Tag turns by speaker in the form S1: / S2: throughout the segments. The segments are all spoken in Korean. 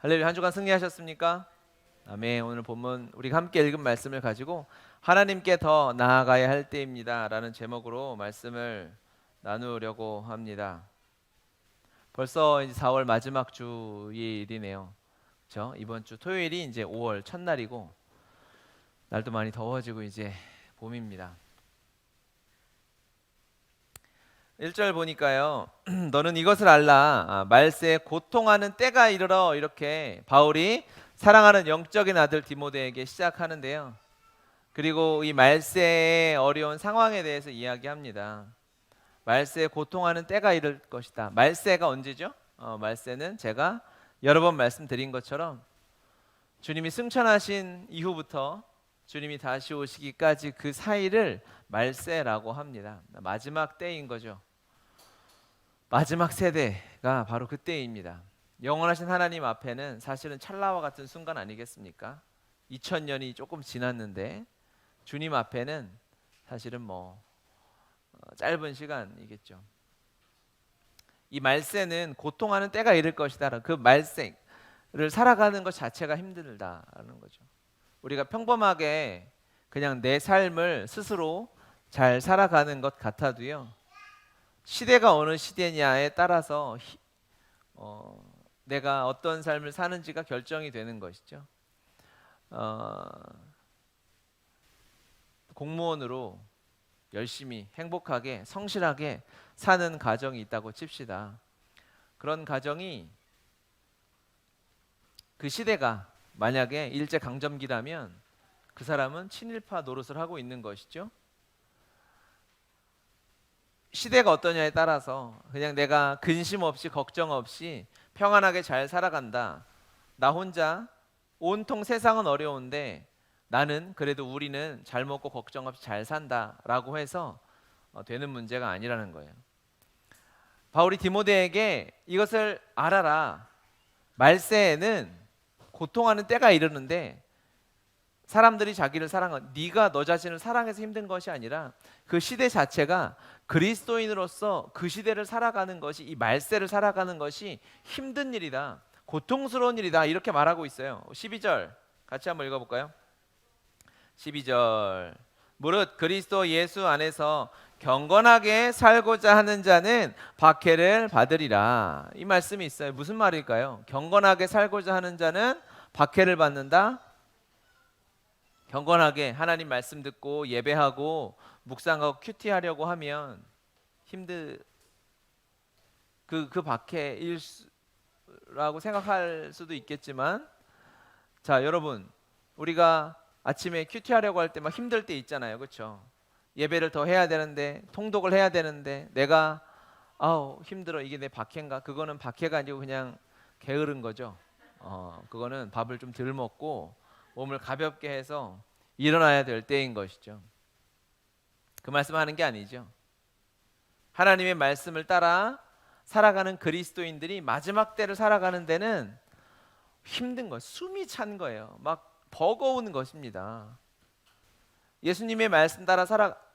S1: 할렐루야. 한 주간 승리하셨습니까? 아멘. 오늘 본문 우리가 함께 읽은 말씀을 가지고 하나님께 더 나아가야 할 때입니다 라는 제목으로 말씀을 나누려고 합니다. 벌써 이제 4월 마지막 주일이네요. 그렇죠? 이번 주 토요일이 이제 5월 첫날이고 날도 많이 더워지고 이제 봄입니다. 1절 보니까요. 너는 이것을 알라. 말세에 고통하는 때가 이르러, 이렇게 바울이 사랑하는 영적인 아들 디모데에게 시작하는데요. 그리고 이 말세의 어려운 상황에 대해서 이야기합니다. 말세에 고통하는 때가 이를 것이다. 말세가 언제죠? 말세는 제가 여러 번 말씀드린 것처럼 주님이 승천하신 이후부터 주님이 다시 오시기까지 그 사이를 말세라고 합니다. 마지막 때인 거죠. 마지막 세대가 바로 그때입니다. 영원하신 하나님 앞에는 사실은 찰나와 같은 순간 아니겠습니까? 2000년이 조금 지났는데 주님 앞에는 사실은 짧은 시간이겠죠. 이 말세는 고통하는 때가 이를 것이다. 그 말세를 살아가는 것 자체가 힘들다는 거죠. 우리가 평범하게 그냥 내 삶을 스스로 잘 살아가는 것 같아도요, 시대가 어느 시대냐에 따라서 내가 어떤 삶을 사는지가 결정이 되는 것이죠. 공무원으로 열심히 행복하게 성실하게 사는 가정이 있다고 칩시다. 그런 가정이 그 시대가 만약에 일제강점기라면 그 사람은 친일파 노릇을 하고 있는 것이죠. 시대가 어떠냐에 따라서 그냥 내가 근심 없이 걱정 없이 평안하게 잘 살아간다. 나 혼자 온통 세상은 어려운데 나는 그래도 우리는 잘 먹고 걱정 없이 잘 산다라고 해서 되는 문제가 아니라는 거예요. 바울이 디모데에게 이것을 알아라. 말세에는 고통하는 때가 이르는데 사람들이 자기를 네가 너 자신을 사랑해서 힘든 것이 아니라 그 시대 자체가 그리스도인으로서 그 시대를 살아가는 것이, 이 말세를 살아가는 것이 힘든 일이다, 고통스러운 일이다, 이렇게 말하고 있어요. 12절 같이 한번 읽어볼까요? 12절 무릇 그리스도 예수 안에서 경건하게 살고자 하는 자는 박해를 받으리라. 이 말씀이 있어요. 무슨 말일까요? 경건하게 살고자 하는 자는 박해를 받는다. 경건하게 하나님 말씀 듣고 예배하고 묵상하고 큐티하려고 하면 그 박해일라고 생각할 수도 있겠지만, 자 여러분, 우리가 아침에 큐티하려고 할 때 막 힘들 때 있잖아요, 그렇죠? 예배를 더 해야 되는데, 통독을 해야 되는데 내가 힘들어, 이게 내 박해인가? 그거는 박해가 아니고 그냥 게으른 거죠. 그거는 밥을 좀 덜 먹고 몸을 가볍게 해서 일어나야 될 때인 것이죠. 그 말씀하는 게 아니죠. 하나님의 말씀을 따라 살아가는 그리스도인들이 마지막 때를 살아가는 데는 힘든 거, 숨이 찬 거예요. 막 버거운 것입니다. 예수님의 말씀 따라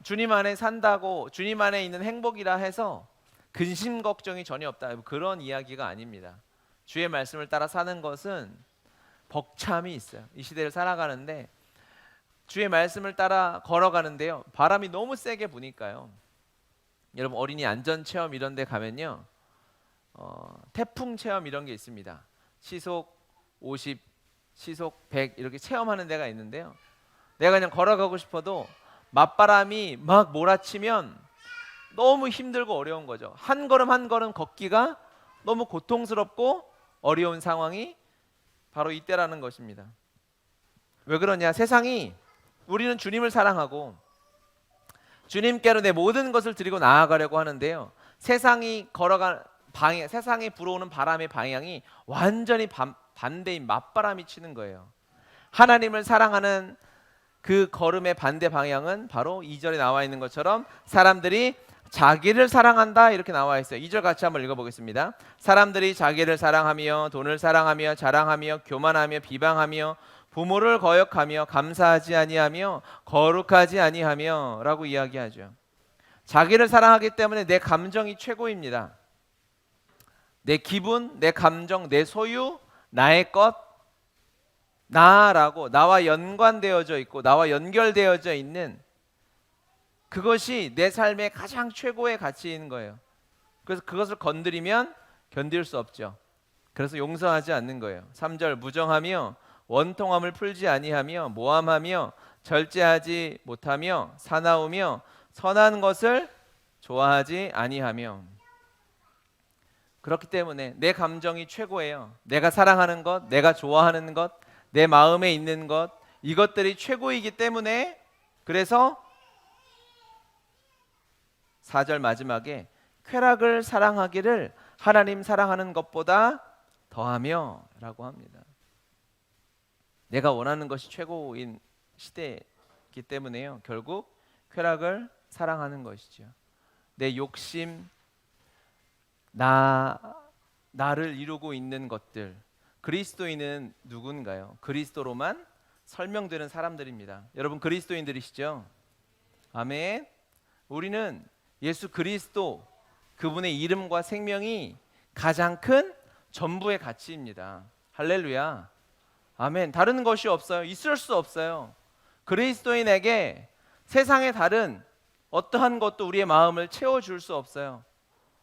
S1: 주님 안에 산다고 주님 안에 있는 행복이라 해서 근심 걱정이 전혀 없다, 그런 이야기가 아닙니다. 주의 말씀을 따라 사는 것은 벅참이 있어요. 이 시대를 살아가는데 주의 말씀을 따라 걸어가는데요, 바람이 너무 세게 부니까요. 여러분, 어린이 안전체험 이런 데 가면요, 태풍 체험 이런 게 있습니다. 시속 50, 시속 100 이렇게 체험하는 데가 있는데요, 내가 그냥 걸어가고 싶어도 맞바람이 막 몰아치면 너무 힘들고 어려운 거죠. 한 걸음 한 걸음 걷기가 너무 고통스럽고 어려운 상황이 바로 이때라는 것입니다. 왜 그러냐? 우리는 주님을 사랑하고 주님께로 내 모든 것을 드리고 나아가려고 하는데요, 세상이 불어오는 바람의 방향이 완전히 반대인 맞바람이 치는 거예요. 하나님을 사랑하는 그 걸음의 반대 방향은 바로 2절에 나와 있는 것처럼 사람들이 자기를 사랑한다, 이렇게 나와 있어요. 2절 같이 한번 읽어보겠습니다. 사람들이 자기를 사랑하며 돈을 사랑하며 자랑하며 교만하며 비방하며 부모를 거역하며 감사하지 아니하며 거룩하지 아니하며 라고 이야기하죠. 자기를 사랑하기 때문에 내 감정이 최고입니다. 내 기분, 내 감정, 내 소유, 나의 것, 나라고 나와 연관되어져 있고 나와 연결되어져 있는 그것이 내 삶의 가장 최고의 가치인 거예요. 그래서 그것을 건드리면 견딜 수 없죠. 그래서 용서하지 않는 거예요. 3절 무정하며 원통함을 풀지 아니하며 모함하며 절제하지 못하며 사나우며 선한 것을 좋아하지 아니하며. 그렇기 때문에 내 감정이 최고예요. 내가 사랑하는 것, 내가 좋아하는 것, 내 마음에 있는 것, 이것들이 최고이기 때문에 그래서 4절 마지막에 쾌락을 사랑하기를 하나님 사랑하는 것보다 더하며 라고 합니다. 내가 원하는 것이 최고인 시대이기 때문에요. 결국 쾌락을 사랑하는 것이죠. 내 욕심, 나를 이루고 있는 것들. 그리스도인은 누군가요? 그리스도로만 설명되는 사람들입니다. 여러분 그리스도인들이시죠? 아멘. 우리는 예수 그리스도 그분의 이름과 생명이 가장 큰 전부의 가치입니다. 할렐루야. 아멘. 다른 것이 없어요. 있을 수 없어요. 그리스도인에게 세상의 다른 어떠한 것도 우리의 마음을 채워줄 수 없어요.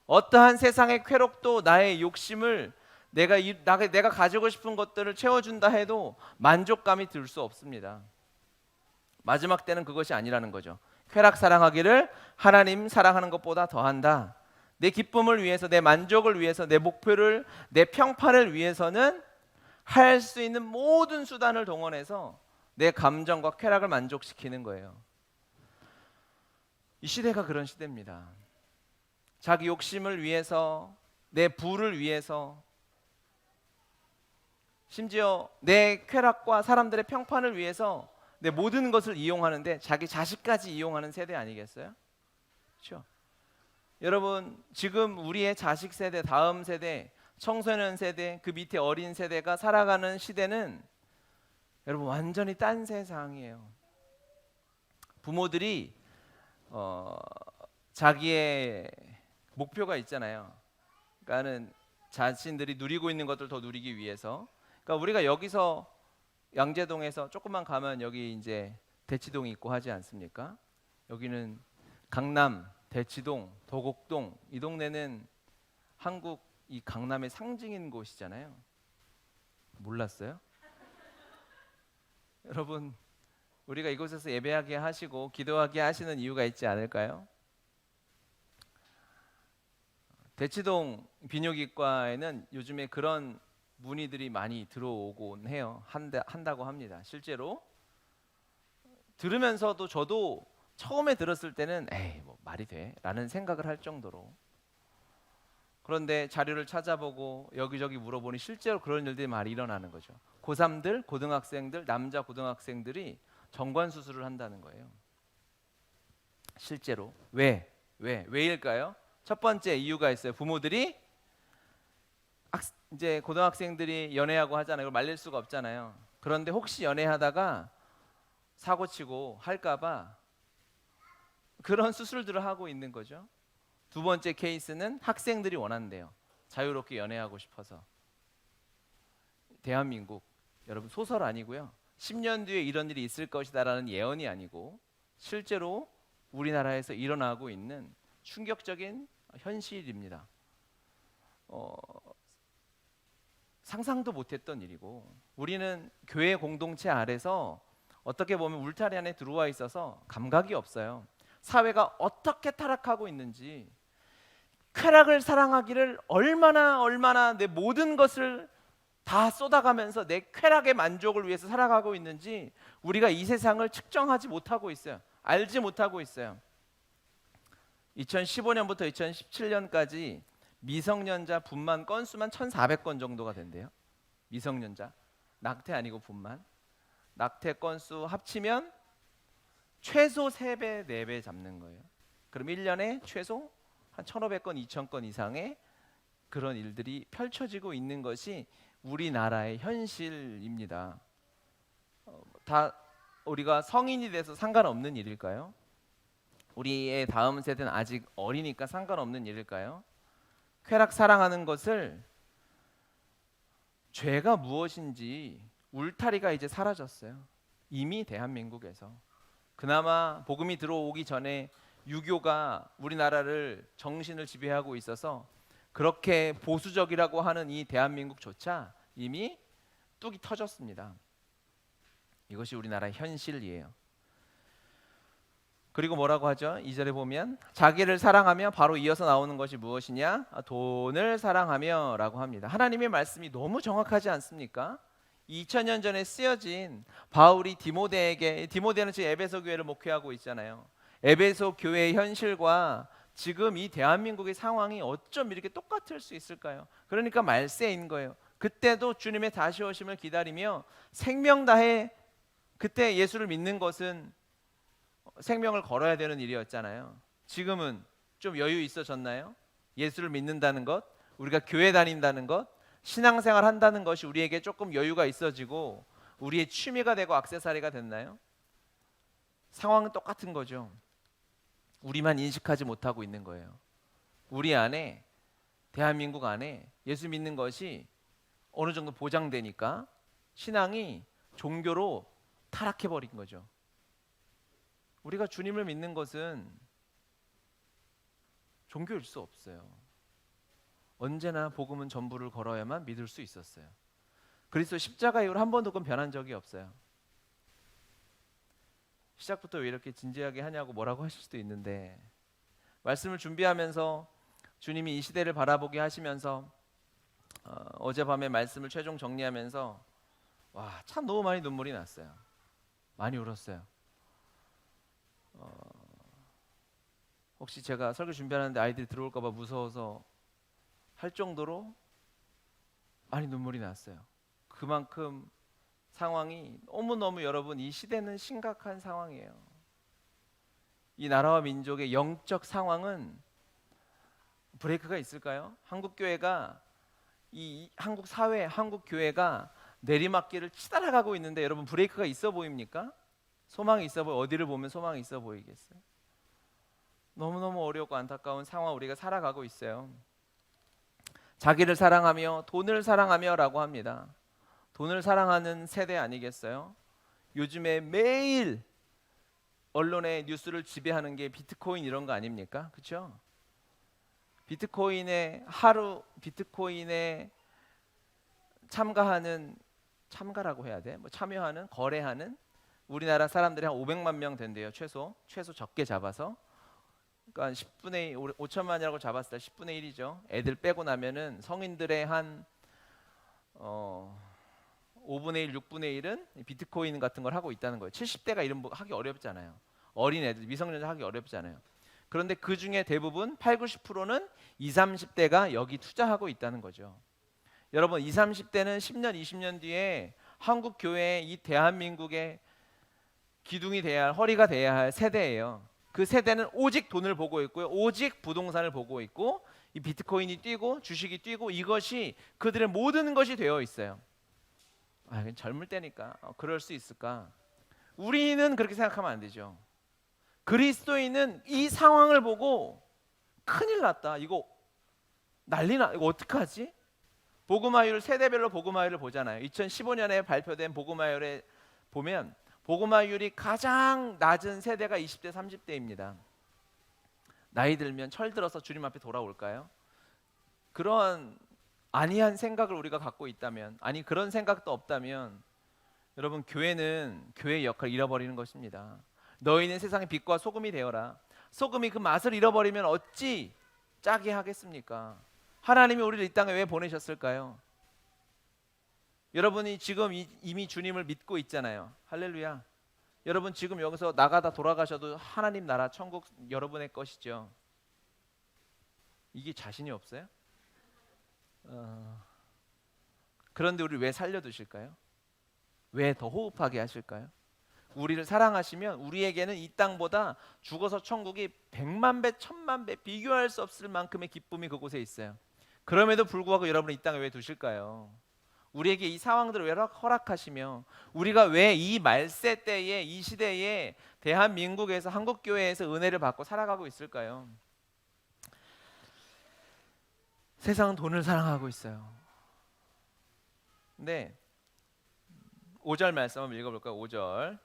S1: 어떠한 세상의 쾌락도 나의 욕심을 내가 가지고 싶은 것들을 채워준다 해도 만족감이 들 수 없습니다. 마지막 때는 그것이 아니라는 거죠. 쾌락 사랑하기를 하나님 사랑하는 것보다 더한다. 내 기쁨을 위해서, 내 만족을 위해서, 내 목표를, 내 평판을 위해서는 할 수 있는 모든 수단을 동원해서 내 감정과 쾌락을 만족시키는 거예요. 이 시대가 그런 시대입니다. 자기 욕심을 위해서, 내 부를 위해서, 심지어 내 쾌락과 사람들의 평판을 위해서 내 모든 것을 이용하는데 자기 자식까지 이용하는 세대 아니겠어요? 그렇죠? 여러분 지금 우리의 자식 세대, 다음 세대, 청소년 세대, 그 밑에 어린 세대가 살아가는 시대는 여러분 완전히 딴 세상이에요. 부모들이 자기의 목표가 있잖아요. 그러니까는 자신들이 누리고 있는 것들 더 누리기 위해서. 그러니까 우리가 여기서 양재동에서 조금만 가면 여기 이제 대치동이 있고 하지 않습니까? 여기는 강남, 대치동, 도곡동, 이 동네는 한국 이 강남의 상징인 곳이잖아요. 몰랐어요? 여러분 우리가 이곳에서 예배하게 하시고 기도하게 하시는 이유가 있지 않을까요? 대치동 비뇨기과에는 요즘에 그런 문의들이 많이 들어오곤 해요. 한다고 합니다. 실제로 들으면서도 저도 처음에 들었을 때는 에이 뭐 말이 돼? 라는 생각을 할 정도로. 그런데 자료를 찾아보고 여기저기 물어보니 실제로 그런 일들이 많이 일어나는 거죠. 고3들, 고등학생들, 남자 고등학생들이 정관 수술을 한다는 거예요. 실제로. 왜일까요? 첫 번째 이유가 있어요. 부모들이 이제 고등학생들이 연애하고 하잖아요. 그걸 말릴 수가 없잖아요. 그런데 혹시 연애하다가 사고치고 할까봐 그런 수술들을 하고 있는 거죠. 두 번째 케이스는 학생들이 원한대요. 자유롭게 연애하고 싶어서. 대한민국 여러분 소설 아니고요. 10년 뒤에 이런 일이 있을 것이다라는 예언이 아니고 실제로 우리나라에서 일어나고 있는 충격적인 현실입니다. 상상도 못했던 일이고 우리는 교회 공동체 아래서 어떻게 보면 울타리 안에 들어와 있어서 감각이 없어요. 사회가 어떻게 타락하고 있는지, 쾌락을 사랑하기를 얼마나 내 모든 것을 다 쏟아가면서 내 쾌락의 만족을 위해서 살아가고 있는지 우리가 이 세상을 측정하지 못하고 있어요. 알지 못하고 있어요. 2015년부터 2017년까지 미성년자 분만 건수만 1,400건 정도가 된대요. 미성년자, 낙태 아니고 분만. 낙태 건수 합치면 최소 3배, 4배 잡는 거예요. 그럼 1년에 최소 한 1,500건, 2,000건 이상의 그런 일들이 펼쳐지고 있는 것이 우리나라의 현실입니다. 다 우리가 성인이 돼서 상관없는 일일까요? 우리의 다음 세대는 아직 어리니까 상관없는 일일까요? 쾌락 사랑하는 것을 죄가 무엇인지 울타리가 이제 사라졌어요. 이미 대한민국에서. 그나마 복음이 들어오기 전에 유교가 우리나라를 정신을 지배하고 있어서 그렇게 보수적이라고 하는 이 대한민국조차 이미 뚝이 터졌습니다. 이것이 우리나라의 현실이에요. 그리고 뭐라고 하죠? 2절에 보면 자기를 사랑하며 바로 이어서 나오는 것이 무엇이냐? 돈을 사랑하며 라고 합니다. 하나님의 말씀이 너무 정확하지 않습니까? 2000년 전에 쓰여진 바울이 디모데는 지금 에베소 교회를 목회하고 있잖아요. 에베소 교회의 현실과 지금 이 대한민국의 상황이 어쩜 이렇게 똑같을 수 있을까요? 그러니까 말세인 거예요. 그때도 주님의 다시 오심을 기다리며 생명 다해 그때 예수를 믿는 것은 생명을 걸어야 되는 일이었잖아요. 지금은 좀 여유 있어졌나요? 예수를 믿는다는 것, 우리가 교회 다닌다는 것, 신앙생활 한다는 것이 우리에게 조금 여유가 있어지고 우리의 취미가 되고 액세서리가 됐나요? 상황은 똑같은 거죠. 우리만 인식하지 못하고 있는 거예요. 우리 안에, 대한민국 안에 예수 믿는 것이 어느 정도 보장되니까 신앙이 종교로 타락해버린 거죠. 우리가 주님을 믿는 것은 종교일 수 없어요. 언제나 복음은 전부를 걸어야만 믿을 수 있었어요. 그리스도 십자가 이후로 한 번도 그건 변한 적이 없어요. 시작부터 왜 이렇게 진지하게 하냐고 뭐라고 하실 수도 있는데, 말씀을 준비하면서 주님이 이 시대를 바라보게 하시면서 어젯밤에 말씀을 최종 정리하면서 와, 참 너무 많이 눈물이 났어요. 많이 울었어요. 혹시 제가 설교 준비하는데 아이들이 들어올까 봐 무서워서 할 정도로 많이 눈물이 났어요. 그만큼 상황이 너무너무, 여러분, 이 시대는 심각한 상황이에요. 이 나라와 민족의 영적 상황은 브레이크가 있을까요? 한국 교회가, 이 한국 사회, 한국 교회가 내리막길을 치달아가고 있는데 여러분, 브레이크가 있어 보입니까? 소망이 있어 보여? 어디를 보면 소망이 있어 보이겠어요? 너무너무 어렵고 안타까운 상황 우리가 살아가고 있어요. 자기를 사랑하며 돈을 사랑하며 라고 합니다. 돈을 사랑하는 세대 아니겠어요? 요즘에 매일 언론의 뉴스를 지배하는 게 비트코인 이런 거 아닙니까? 그렇죠? 비트코인에 참가라고 해야 돼? 참여하는, 거래하는 우리나라 사람들이 한 500만 명 된대요. 최소 적게 잡아서. 그러니까 10분의 5천만이라고 잡았을 때 10분의 1이죠. 애들 빼고 나면은 성인들의 한 5분의 1, 6분의 1은 비트코인 같은 걸 하고 있다는 거예요. 70대가 이런 거 하기 어렵잖아요. 어린 애들, 미성년자 하기 어렵잖아요. 그런데 그 중에 대부분 8, 90%는 20, 30대가 여기 투자하고 있다는 거죠. 여러분, 20, 30대는 10년, 20년 뒤에 한국 교회의 이 대한민국의 기둥이 돼야 할, 허리가 돼야 할 세대예요. 그 세대는 오직 돈을 보고 있고요. 오직 부동산을 보고 있고, 이 비트코인이 뛰고 주식이 뛰고, 이것이 그들의 모든 것이 되어 있어요. 젊을 때니까 그럴 수 있을까? 우리는 그렇게 생각하면 안 되죠. 그리스도인은 이 상황을 보고 큰일 났다, 이거 난리나, 이거 어떡하지? 복음화율, 세대별로 복음화율을 보잖아요. 2015년에 발표된 복음화율에 보면 복음화율이 가장 낮은 세대가 20대, 30대입니다. 나이 들면 철들어서 주님 앞에 돌아올까요? 그런 아니한 생각을 우리가 갖고 있다면, 아니 그런 생각도 없다면, 여러분, 교회는 교회의 역할을 잃어버리는 것입니다. 너희는 세상의 빛과 소금이 되어라. 소금이 그 맛을 잃어버리면 어찌 짜게 하겠습니까? 하나님이 우리를 이 땅에 왜 보내셨을까요? 여러분이 지금 이미 주님을 믿고 있잖아요. 할렐루야. 여러분 지금 여기서 나가다 돌아가셔도 하나님 나라 천국 여러분의 것이죠. 이게 자신이 없어요? 그런데 우리 왜 살려두실까요? 왜 더 호흡하게 하실까요? 우리를 사랑하시면 우리에게는 이 땅보다 죽어서 천국이 100만 배, 1000만 배 비교할 수 없을 만큼의 기쁨이 그곳에 있어요. 그럼에도 불구하고 여러분을 이 땅에 왜 두실까요? 우리에게 이 상황들을 왜 허락하시며, 우리가 왜 이 말세 때에, 이 시대에 대한민국에서, 한국교회에서 은혜를 받고 살아가고 있을까요? 세상은 돈을 사랑하고 있어요. 근데 5절 말씀 한번 읽어볼까요? 5절.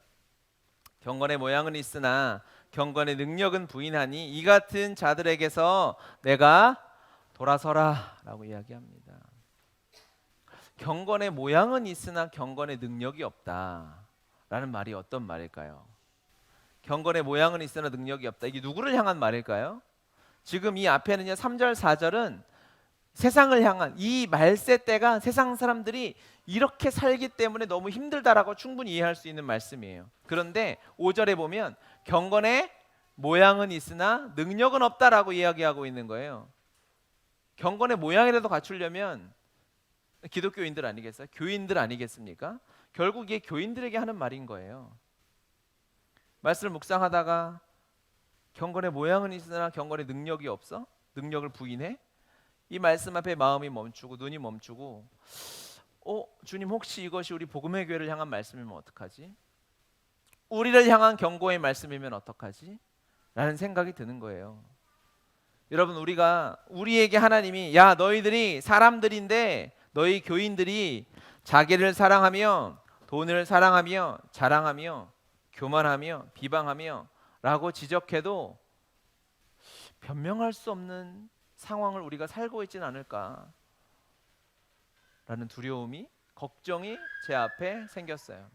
S1: 경건의 모양은 있으나 경건의 능력은 부인하니 이 같은 자들에게서 내가 돌아서라 라고 이야기합니다. 경건의 모양은 있으나 경건의 능력이 없다 라는 말이 어떤 말일까요? 경건의 모양은 있으나 능력이 없다. 이게 누구를 향한 말일까요? 지금 이 앞에는요 3절 4절은 세상을 향한, 이 말세 때가 세상 사람들이 이렇게 살기 때문에 너무 힘들다라고 충분히 이해할 수 있는 말씀이에요. 그런데 5절에 보면 경건의 모양은 있으나 능력은 없다라고 이야기하고 있는 거예요. 경건의 모양이라도 갖추려면 기독교인들 아니겠어요? 교인들 아니겠습니까? 결국 이게 교인들에게 하는 말인 거예요. 말씀을 묵상하다가 경건의 모양은 있으나 경건의 능력이 없어? 능력을 부인해? 이 말씀 앞에 마음이 멈추고 눈이 멈추고 주님 혹시 이것이 우리 복음의 교회를 향한 말씀이면 어떡하지? 우리를 향한 경고의 말씀이면 어떡하지? 라는 생각이 드는 거예요. 여러분, 우리에게 하나님이 야 너희들이 사람들인데 너희 교인들이 자기를 사랑하며 돈을 사랑하며 자랑하며 교만하며 비방하며 라고 지적해도 변명할 수 없는 상황을 우리가 살고 있지는 않을까 라는 두려움이, 걱정이 제 앞에 생겼어요.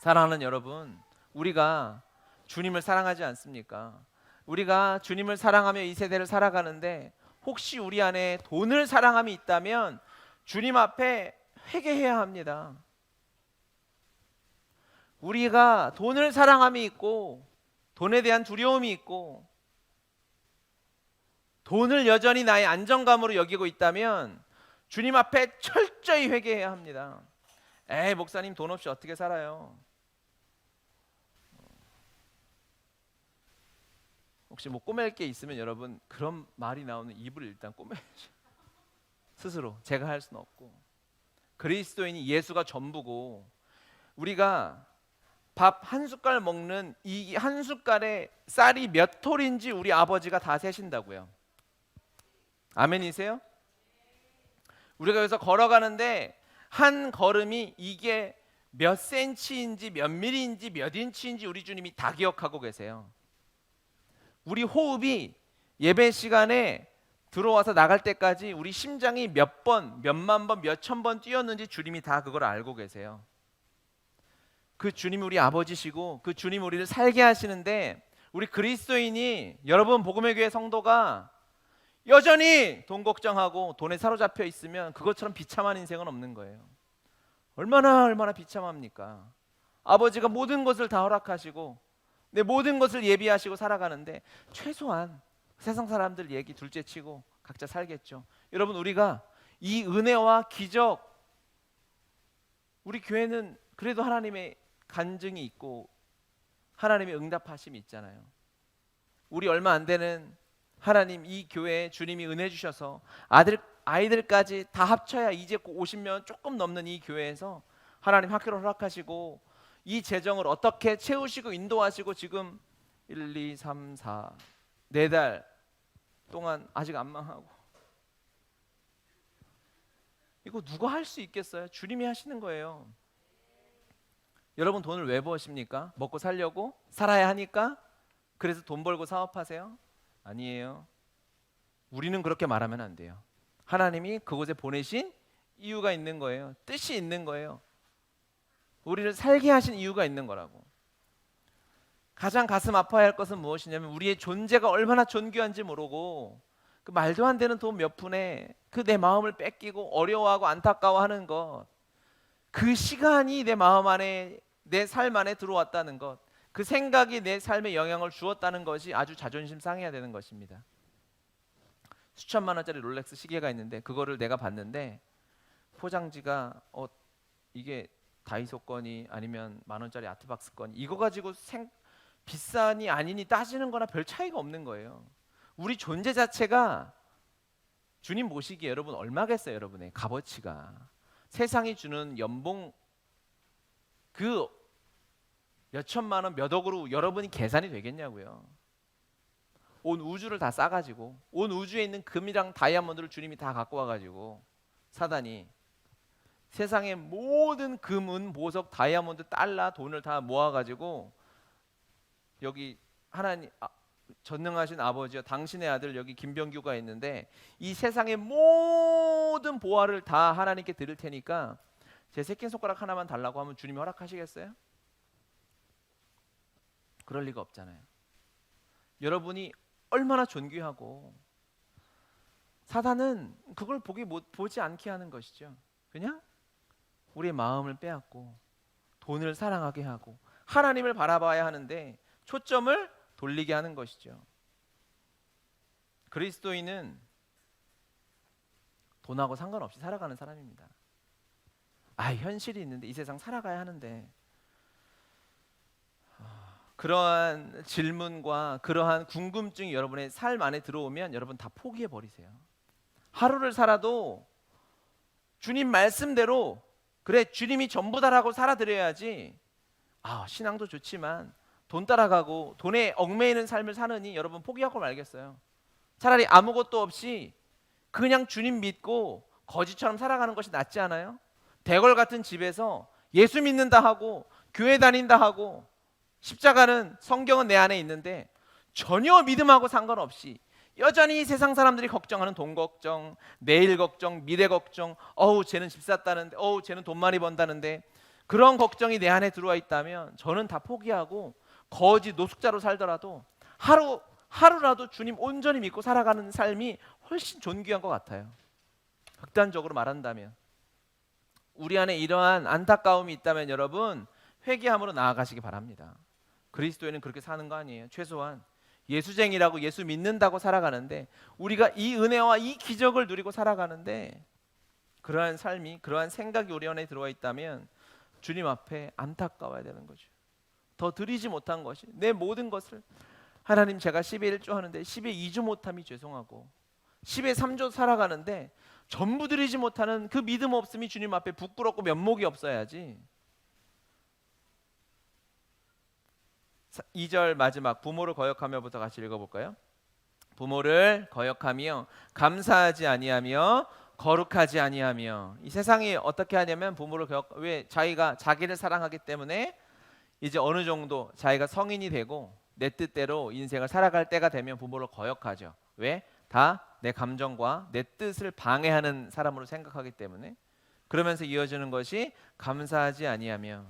S1: 사랑하는 여러분, 우리가 주님을 사랑하지 않습니까? 우리가 주님을 사랑하며 이 세대를 살아가는데 혹시 우리 안에 돈을 사랑함이 있다면 주님 앞에 회개해야 합니다. 우리가 돈을 사랑함이 있고 돈에 대한 두려움이 있고 돈을 여전히 나의 안정감으로 여기고 있다면 주님 앞에 철저히 회개해야 합니다. 에이 목사님 돈 없이 어떻게 살아요? 혹시 뭐 꼬맬 게 있으면 여러분 그런 말이 나오는 입을 일단 꼬매야죠. 스스로 제가 할 수는 없고 그리스도인이 예수가 전부고 우리가 밥 한 숟갈 먹는 이 한 숟갈에 쌀이 몇 톨인지 우리 아버지가 다 세신다고요. 아멘이세요? 우리가 여기서 걸어가는데 한 걸음이 이게 몇 센치인지 몇 밀리인지 몇 인치인지 우리 주님이 다 기억하고 계세요. 우리 호흡이 예배 시간에 들어와서 나갈 때까지 우리 심장이 몇 번, 몇만 번, 몇천 번 뛰었는지 주님이 다 그걸 알고 계세요. 그 주님이 우리 아버지시고 그 주님 우리를 살게 하시는데 우리 그리스도인이 여러분 복음의 교회 성도가 여전히 돈 걱정하고 돈에 사로잡혀 있으면 그것처럼 비참한 인생은 없는 거예요. 얼마나 비참합니까? 아버지가 모든 것을 다 허락하시고 내 모든 것을 예비하시고 살아가는데 최소한 세상 사람들 얘기 둘째치고 각자 살겠죠. 여러분 우리가 이 은혜와 기적, 우리 교회는 그래도 하나님의 간증이 있고 하나님의 응답하심이 있잖아요. 우리 얼마 안 되는 하나님 이 교회에 주님이 은혜 주셔서 아이들까지 다 합쳐야 이제 50명 조금 넘는 이 교회에서 하나님 학교를 허락하시고 이 재정을 어떻게 채우시고 인도하시고 지금 1, 2, 3, 4, 4달 동안 아직 안 망하고 이거 누가 할 수 있겠어요? 주님이 하시는 거예요. 여러분 돈을 왜 버십니까? 먹고 살려고? 살아야 하니까? 그래서 돈 벌고 사업하세요? 아니에요. 우리는 그렇게 말하면 안 돼요. 하나님이 그곳에 보내신 이유가 있는 거예요. 뜻이 있는 거예요. 우리를 살게 하신 이유가 있는 거라고. 가장 가슴 아파할 것은 무엇이냐면 우리의 존재가 얼마나 존귀한지 모르고 그 말도 안 되는 돈 몇 푼에 그 내 마음을 뺏기고 어려워하고 안타까워하는 것, 그 시간이 내 마음 안에 내 삶 안에 들어왔다는 것, 그 생각이 내 삶에 영향을 주었다는 것이 아주 자존심 상해야 되는 것입니다. 수천만 원짜리 롤렉스 시계가 있는데 그거를 내가 봤는데 포장지가 이게 다이소 거니 아니면 만 원짜리 아트박스 거니 이거 가지고 비싸니 아니니 따지는 거나 별 차이가 없는 거예요. 우리 존재 자체가 주님 모시기에 여러분 얼마겠어요? 여러분의 값어치가 세상이 주는 연봉 그 몇천만 원 몇 억으로 여러분이 계산이 되겠냐고요. 온 우주를 다 싸가지고 온 우주에 있는 금이랑 다이아몬드를 주님이 다 갖고 와가지고 사단이 세상의 모든 금은 보석 다이아몬드 달러 돈을 다 모아가지고 여기 하나님 전능하신 아버지여 당신의 아들 여기 김병규가 있는데 이 세상의 모든 보화를 다 하나님께 드릴 테니까 제 새끼손가락 하나만 달라고 하면 주님이 허락하시겠어요? 그럴 리가 없잖아요. 여러분이 얼마나 존귀하고 사단은 그걸 보지 않게 하는 것이죠. 그냥 우리의 마음을 빼앗고 돈을 사랑하게 하고 하나님을 바라봐야 하는데 초점을 돌리게 하는 것이죠. 그리스도인은 돈하고 상관없이 살아가는 사람입니다. 현실이 있는데 이 세상 살아가야 하는데 그러한 질문과 그러한 궁금증이 여러분의 삶 안에 들어오면 여러분 다 포기해 버리세요. 하루를 살아도 주님 말씀대로 그래 주님이 전부다라고 살아드려야지. 신앙도 좋지만 돈 따라가고 돈에 얽매이는 삶을 사느니 여러분 포기하고 말겠어요. 차라리 아무것도 없이 그냥 주님 믿고 거지처럼 살아가는 것이 낫지 않아요? 대궐 같은 집에서 예수 믿는다 하고 교회 다닌다 하고 십자가는 성경은 내 안에 있는데 전혀 믿음하고 상관없이 여전히 세상 사람들이 걱정하는 돈 걱정, 내일 걱정, 미래 걱정, 쟤는 집 샀다는데, 쟤는 돈 많이 번다는데 그런 걱정이 내 안에 들어와 있다면 저는 다 포기하고 거지 노숙자로 살더라도 하루라도 주님 온전히 믿고 살아가는 삶이 훨씬 존귀한 것 같아요. 극단적으로 말한다면 우리 안에 이러한 안타까움이 있다면 여러분 회개함으로 나아가시기 바랍니다. 그리스도인은 그렇게 사는 거 아니에요. 최소한 예수쟁이라고 예수 믿는다고 살아가는데 우리가 이 은혜와 이 기적을 누리고 살아가는데 그러한 삶이 그러한 생각이 우리 안에 들어와 있다면 주님 앞에 안타까워야 되는 거죠. 더 드리지 못한 것이 내 모든 것을 하나님 제가 10에 1조 하는데 10에 2조 못함이 죄송하고 10에 3조 살아가는데 전부 드리지 못하는 그 믿음 없음이 주님 앞에 부끄럽고 면목이 없어야지. 2절 마지막 부모를 거역하며부터 같이 읽어볼까요? 부모를 거역하며 감사하지 아니하며 거룩하지 아니하며. 이 세상이 어떻게 하냐면 부모를 왜 자기가 자기를 사랑하기 때문에 이제 어느 정도 자기가 성인이 되고 내 뜻대로 인생을 살아갈 때가 되면 부모를 거역하죠. 왜? 다 내 감정과 내 뜻을 방해하는 사람으로 생각하기 때문에. 그러면서 이어지는 것이 감사하지 아니하며.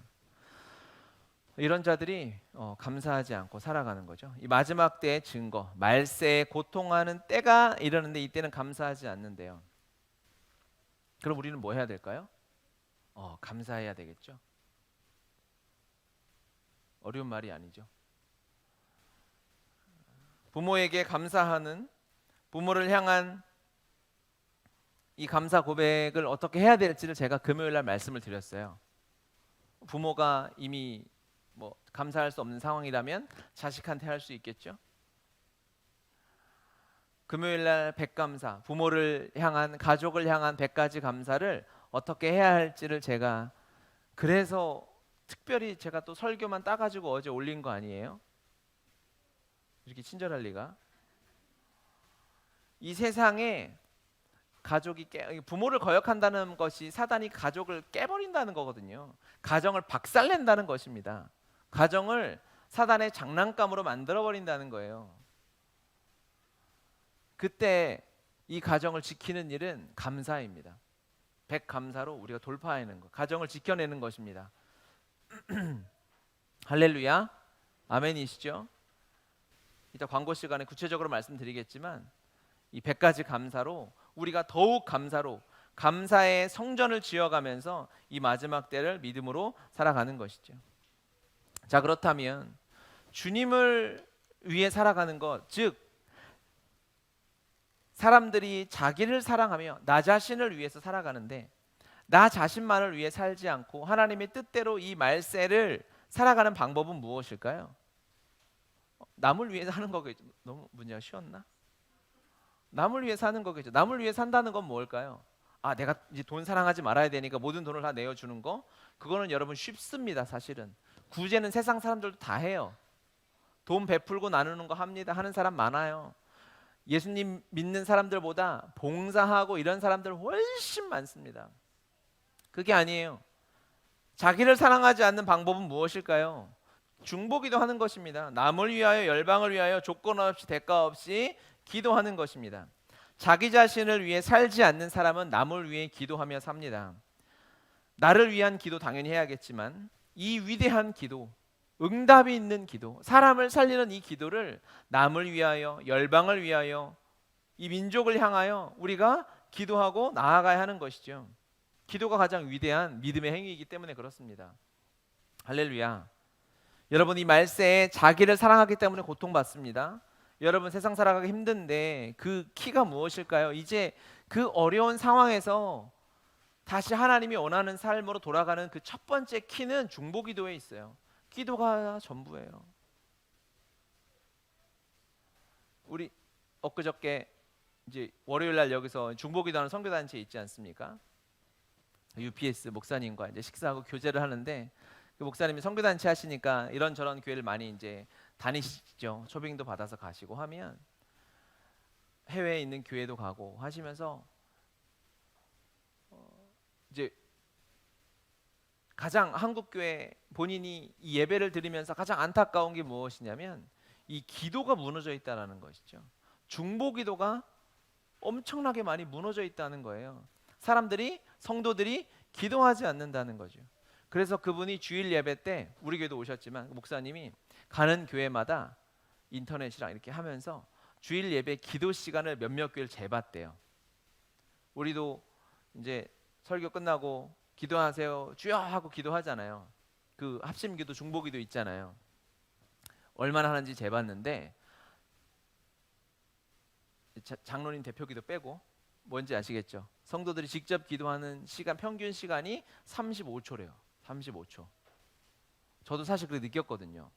S1: 이런 자들이 감사하지 않고 살아가는 거죠. 이 마지막 때의 증거, 말세에 고통하는 때가 이르는데 이때는 감사하지 않는데요. 그럼 우리는 뭐 해야 될까요? 감사해야 되겠죠. 어려운 말이 아니죠. 부모에게 감사하는, 부모를 향한 이 감사 고백을 어떻게 해야 될지를 제가 금요일 날 말씀을 드렸어요. 부모가 이미 감사할 수 없는 상황이라면 자식한테 할 수 있겠죠. 금요일 날 백감사, 부모를 향한, 가족을 향한 100가지 감사를 어떻게 해야 할지를 제가 그래서 특별히 제가 또 설교만 따가지고 어제 올린 거 아니에요? 이렇게 친절할 리가. 이 세상에 가족이 부모를 거역한다는 것이 사단이 가족을 깨버린다는 거거든요. 가정을 박살낸다는 것입니다. 가정을 사단의 장난감으로 만들어버린다는 거예요. 그때 이 가정을 지키는 일은 감사입니다. 100감사로 우리가 돌파하는 것, 가정을 지켜내는 것입니다. 할렐루야, 아멘이시죠? 이따 광고 시간에 구체적으로 말씀드리겠지만 이 100가지 감사로 우리가 더욱 감사로 감사의 성전을 지어가면서 이 마지막 때를 믿음으로 살아가는 것이죠. 자, 그렇다면 주님을 위해 살아가는 것, 즉 사람들이 자기를 사랑하며 나 자신을 위해서 살아가는데 나 자신만을 위해 살지 않고 하나님의 뜻대로 이 말세를 살아가는 방법은 무엇일까요? 남을 위해 사는 거겠죠. 너무 문제가 쉬웠나? 남을 위해 사는 거겠죠. 남을 위해 산다는 건 뭘까요? 내가 이제 돈 사랑하지 말아야 되니까 모든 돈을 다 내어주는 거? 그거는 여러분 쉽습니다. 사실은 구제는 세상 사람들도 다 해요. 돈 베풀고 나누는 거 합니다. 하는 사람 많아요. 예수님 믿는 사람들보다 봉사하고 이런 사람들 훨씬 많습니다. 그게 아니에요. 자기를 사랑하지 않는 방법은 무엇일까요? 중보기도 하는 것입니다. 남을 위하여 열방을 위하여 조건 없이 대가 없이 기도하는 것입니다. 자기 자신을 위해 살지 않는 사람은 남을 위해 기도하며 삽니다. 나를 위한 기도 당연히 해야겠지만 이 위대한 기도, 응답이 있는 기도, 사람을 살리는 이 기도를 남을 위하여 열방을 위하여 이 민족을 향하여 우리가 기도하고 나아가야 하는 것이죠. 기도가 가장 위대한 믿음의 행위이기 때문에 그렇습니다. 할렐루야. 여러분, 이 말세에 자기를 사랑하기 때문에 고통받습니다. 여러분, 세상 살아가기 힘든데 그 키가 무엇일까요? 이제 그 어려운 상황에서 다시 하나님이 원하는 삶으로 돌아가는 그 첫 번째 키는 중보기도에 있어요. 기도가 전부예요. 우리 엊그저께 이제 월요일 날 여기서 중보기도하는 선교단체 있지 않습니까? UPS 목사님과 이제 식사하고 교제를 하는데 그 목사님이 선교단체 하시니까 이런저런 교회를 많이 이제 다니시죠. 초빙도 받아서 가시고 하면 해외에 있는 교회도 가고 하시면서 이제 가장 한국 교회 본인이 이 예배를 드리면서 가장 안타까운 게 무엇이냐면 이 기도가 무너져 있다라는 것이죠. 중보기도가 엄청나게 많이 무너져 있다는 거예요. 사람들이 성도들이 기도하지 않는다는 거죠. 그래서 그분이 주일 예배 때 우리 교회도 오셨지만 목사님이 가는 교회마다 인터넷이랑 이렇게 하면서 주일 예배 기도 시간을 몇몇 교회를 재봤대요. 우리도 이제 설교 끝나고 기도하세요 주여 하고 기도하잖아요. 그 합심기도 중보기도 있잖아요. 얼마나 하는지 재봤는데 장로님 대표기도 빼고 뭔지 아시겠죠? 성도들이 직접 기도하는 시간 평균 시간이 35초래요. 35초. 저도 사실 그렇게 느꼈거든요.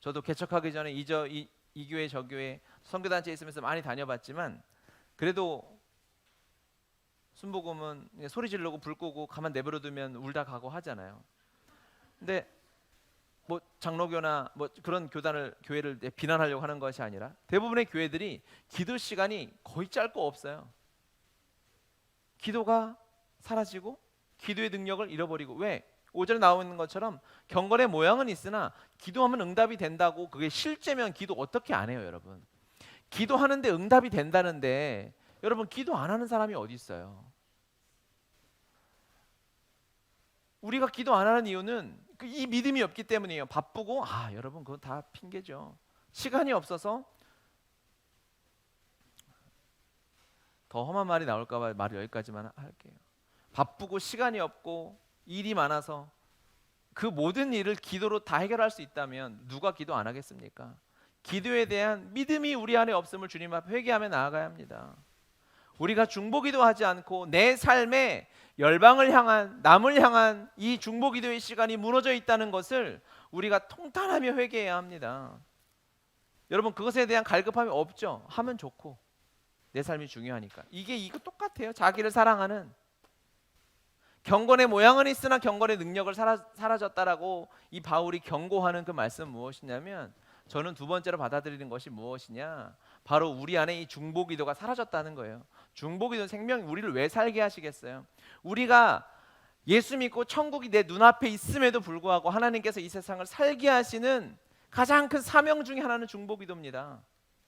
S1: 저도 개척하기 전에 이 교회 저 교회 선교단체에 있으면서 많이 다녀봤지만 그래도 순복음은 소리 지르고 불 끄고 가만 내버려 두면 울다 가고 하잖아요. 근데 뭐 장로교나 뭐 그런 교회를 비난하려고 하는 것이 아니라 대부분의 교회들이 기도 시간이 거의 짧고 없어요. 기도가 사라지고 기도의 능력을 잃어버리고 왜? 오전에 나와 있는 것처럼 경건의 모양은 있으나 기도하면 응답이 된다고 그게 실제면 기도 어떻게 안 해요, 여러분? 기도하는데 응답이 된다는데 여러분 기도 안 하는 사람이 어디 있어요? 우리가 기도 안 하는 이유는 이 믿음이 없기 때문이에요. 바쁘고 여러분 그건 다 핑계죠. 시간이 없어서 더 험한 말이 나올까 봐 말을 여기까지만 할게요. 바쁘고 시간이 없고 일이 많아서 그 모든 일을 기도로 다 해결할 수 있다면 누가 기도 안 하겠습니까? 기도에 대한 믿음이 우리 안에 없음을 주님 앞에 회개하며 나아가야 합니다. 우리가 중보기도 하지 않고 내 삶에 열방을 향한 남을 향한 이 중보기도의 시간이 무너져 있다는 것을 우리가 통탄하며 회개해야 합니다. 여러분 그것에 대한 갈급함이 없죠? 하면 좋고 내 삶이 중요하니까. 이거 똑같아요. 자기를 사랑하는 경건의 모양은 있으나 경건의 능력을 사라졌다라고 이 바울이 경고하는 그 말씀 무엇이냐면 저는 두 번째로 받아들이는 것이 무엇이냐? 바로 우리 안에 이 중보기도가 사라졌다는 거예요. 중보기도 생명이 우리를 왜 살게 하시겠어요? 우리가 예수 믿고 천국이 내 눈앞에 있음에도 불구하고 하나님께서 이 세상을 살게 하시는 가장 큰 사명 중에 하나는 중보기도입니다.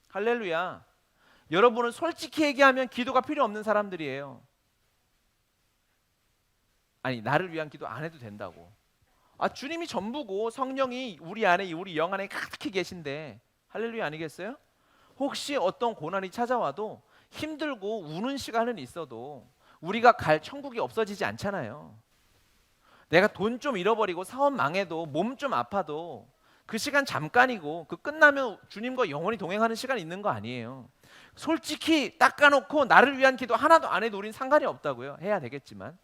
S1: 할렐루야. 여러분은 솔직히 얘기하면 기도가 필요 없는 사람들이에요. 아니 나를 위한 기도 안 해도 된다고. 주님이 전부고 성령이 우리 안에 우리 영 안에 가득히 계신데 할렐루야 아니겠어요? 혹시 어떤 고난이 찾아와도 힘들고 우는 시간은 있어도 우리가 갈 천국이 없어지지 않잖아요. 내가 돈 좀 잃어버리고 사업 망해도 몸 좀 아파도 그 시간 잠깐이고 그 끝나면 주님과 영원히 동행하는 시간이 있는 거 아니에요. 솔직히 닦아놓고 나를 위한 기도 하나도 안 해도 우린 상관이 없다고요. 해야 되겠지만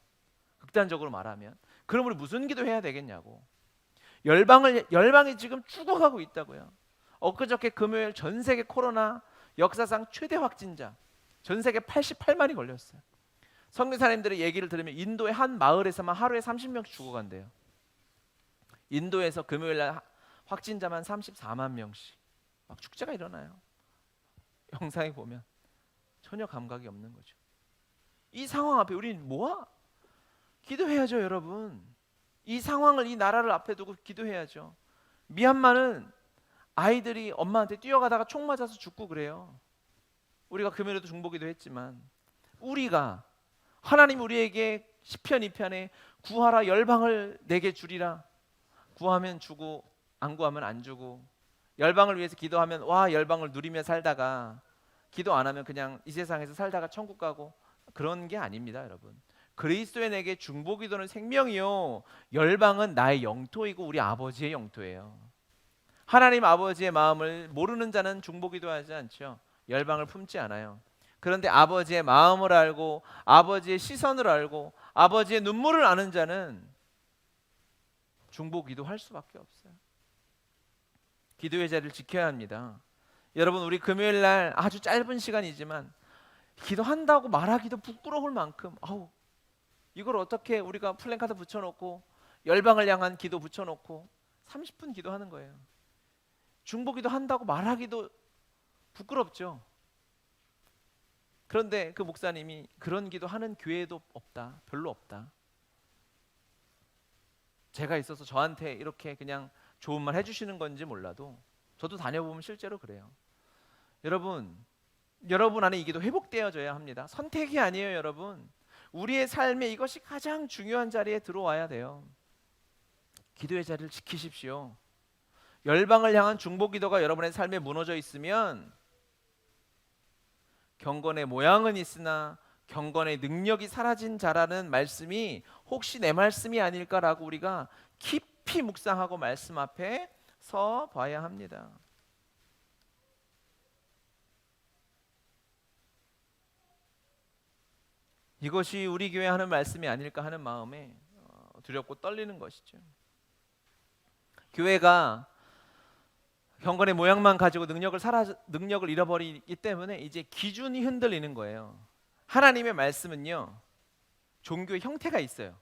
S1: 극단적으로 말하면 그럼 우리 무슨 기도해야 되겠냐고. 열방이 지금 죽어가고 있다고요. 엊그저께 금요일 전 세계 코로나 역사상 최대 확진자 전 세계 88만이 걸렸어요. 선교사님들의 얘기를 들으면 인도의 한 마을에서만 하루에 30명씩 죽어간대요. 인도에서 금요일 날 확진자만 34만 명씩 막 축제가 일어나요. 영상에 보면 전혀 감각이 없는 거죠. 이 상황 앞에 우리는 뭐야? 기도해야죠, 여러분. 이 상황을, 이 나라를 앞에 두고 기도해야죠. 미얀마는 아이들이 엄마한테 뛰어가다가 총 맞아서 죽고 그래요. 우리가 금요일에도 중보기도 했지만, 우리가 하나님 우리에게 시편 2편에 구하라 열방을 내게 주리라, 구하면 주고 안 구하면 안 주고, 열방을 위해서 기도하면 와 열방을 누리며 살다가 기도 안 하면 그냥 이 세상에서 살다가 천국 가고, 그런 게 아닙니다, 여러분. 그리스도의 내게 중보기도는 생명이요, 열방은 나의 영토이고 우리 아버지의 영토예요. 하나님 아버지의 마음을 모르는 자는 중보기도하지 않죠. 열방을 품지 않아요. 그런데 아버지의 마음을 알고 아버지의 시선을 알고 아버지의 눈물을 아는 자는 중보기도할 수밖에 없어요. 기도의 자리를 지켜야 합니다. 여러분, 우리 금요일 날 아주 짧은 시간이지만 기도한다고 말하기도 부끄러울 만큼, 이걸 어떻게 우리가 플랜카드 붙여놓고 열방을 향한 기도 붙여놓고 30분 기도하는 거예요. 중보기도 한다고 말하기도 부끄럽죠. 그런데 그 목사님이 그런 기도하는 교회도 없다, 별로 없다. 제가 있어서 저한테 이렇게 그냥 좋은 말 해주시는 건지 몰라도 저도 다녀보면 실제로 그래요. 여러분 안에 이 기도 회복되어져야 합니다. 선택이 아니에요, 여러분. 우리의 삶에 이것이 가장 중요한 자리에 들어와야 돼요. 기도의 자리를 지키십시오. 열방을 향한 중보기도가 여러분의 삶에 무너져 있으면 경건의 모양은 있으나 경건의 능력이 사라진 자라는 말씀이 혹시 내 말씀이 아닐까라고 우리가 깊이 묵상하고 말씀 앞에 서 봐야 합니다. 이것이 우리 교회 하는 말씀이 아닐까 하는 마음에 두렵고 떨리는 것이죠. 교회가 경건의 모양만 가지고 능력을 잃어버리기 때문에 이제 기준이 흔들리는 거예요. 하나님의 말씀은요, 종교의 형태가 있어요.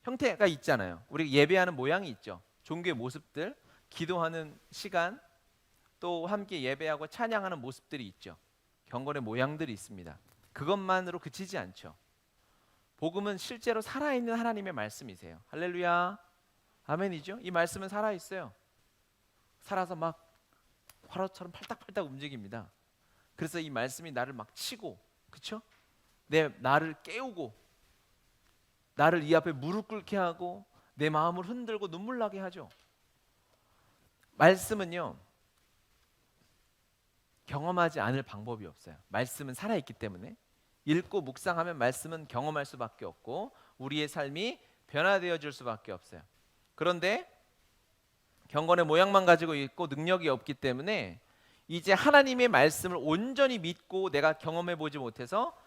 S1: 형태가 있잖아요. 우리 예배하는 모양이 있죠. 종교의 모습들, 기도하는 시간, 또 함께 예배하고 찬양하는 모습들이 있죠. 경건의 모양들이 있습니다. 그것만으로 그치지 않죠. 복음은 실제로 살아있는 하나님의 말씀이세요. 할렐루야, 아멘이죠. 이 말씀은 살아있어요. 살아서 막 화로처럼 팔딱팔딱 움직입니다. 그래서 이 말씀이 나를 막 치고, 그렇죠? 나를 깨우고, 나를 이 앞에 무릎 꿇게 하고, 내 마음을 흔들고 눈물 나게 하죠. 말씀은요, 경험하지 않을 방법이 없어요. 말씀은 살아있기 때문에 읽고 묵상하면 말씀은 경험할 수밖에 없고 우리의 삶이 변화되어질 수밖에 없어요. 그런데 경건의 모양만 가지고 있고 능력이 없기 때문에 이제 하나님의 말씀을 온전히 믿고 내가 경험해 보지 못해서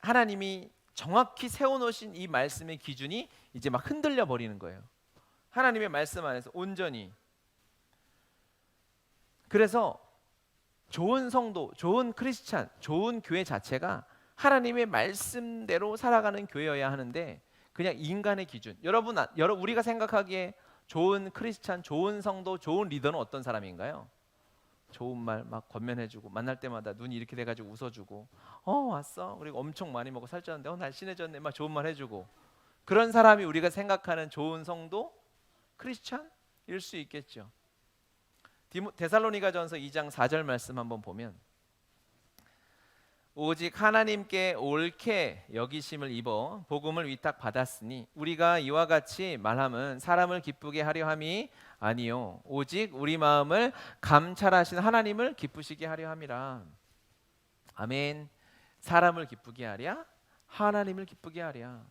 S1: 하나님이 정확히 세워놓으신 이 말씀의 기준이 이제 막 흔들려 버리는 거예요. 하나님의 말씀 안에서 온전히. 그래서 좋은 성도, 좋은 크리스찬, 좋은 교회 자체가 하나님의 말씀대로 살아가는 교회여야 하는데 그냥 인간의 기준. 여러분 우리가 생각하기에 좋은 크리스찬, 좋은 성도, 좋은 리더는 어떤 사람인가요? 좋은 말 막 권면해주고 만날 때마다 눈이 이렇게 돼가지고 웃어주고 왔어? 그리고 엄청 많이 먹고 살쪘는데 날씬해졌네 막 좋은 말 해주고, 그런 사람이 우리가 생각하는 좋은 성도, 크리스찬일 수 있겠죠. 데살로니가전서 2장 4절 말씀 한번 보면 오직 하나님께 옳게 여기심을 입어 복음을 위탁받았으니 우리가 이와 같이 말함은 사람을 기쁘게 하려 함이 아니요 오직 우리 마음을 감찰하신 하나님을 기쁘시게 하려 함이라. 아멘. 사람을 기쁘게 하랴, 하나님을 기쁘게 하랴.